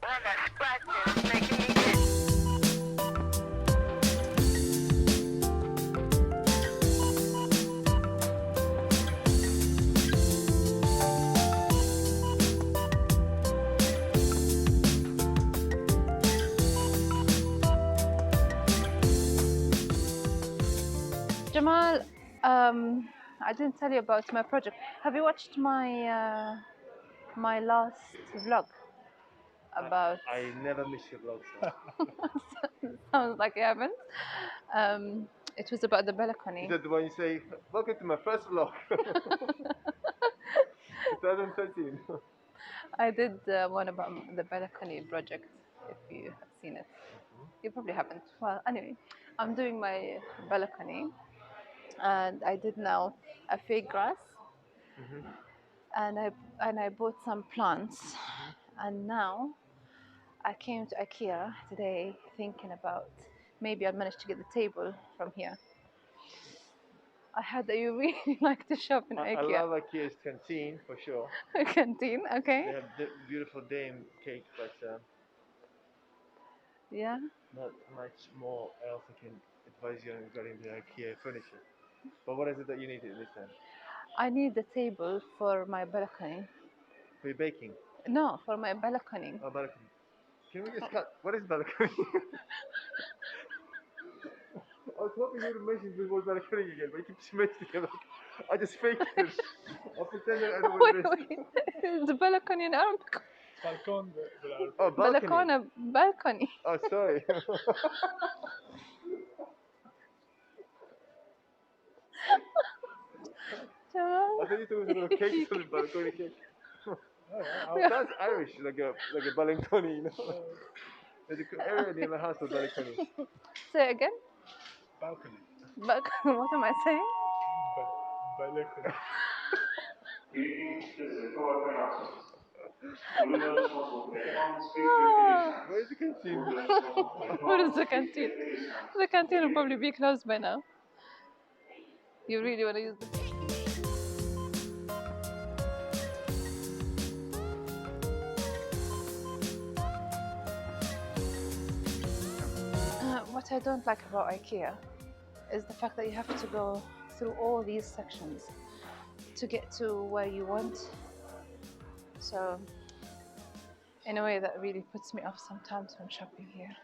All that scratching is making me itch. Jamal, I didn't tell you about my project. Have you watched my last vlog about? I never miss your vlog, so. Sounds like you haven't. It was about the balcony. Is that the one you say, welcome to my first vlog? 2013. I did one about the balcony project. If you have seen it, you probably haven't. Well, anyway, I'm doing my balcony, and I did now a fake grass, and I bought some plants, and now I came to Ikea today thinking about maybe I'll manage to get the table from here. I heard that you really like to shop in I Ikea. love Ikea's canteen for sure. Canteen, okay? They have beautiful dame cake, but Yeah. not much more else I can advise you on regarding the Ikea furniture. But what is it that you need this time? I need the table for my balcony. For your baking? No, for my balcony. Oh, balcony. Can we just cut? What is balcony? I was hoping you would mention the word balcony again, but you keep mentioning it. I just faked it. I'll pretend that I know what Wait, it is. wait. The balcony in Arabic. بالكون بالعربي. Oh, balcony. Balcona, balcony. Oh, sorry. I thought you told me about cake, something balcony cake. That's Irish, like a balcony, you know. There's an area near my house called balcony. Say again. بالكوني. Balcony. What am I saying? بالكوني. Ah, Where's the canteen? what is the canteen? The canteen will probably be closed by now. You really want to use this? What I don't like about IKEA is the fact that you have to go through all these sections to get to where you want. So, in a way, that really puts me off sometimes when shopping here.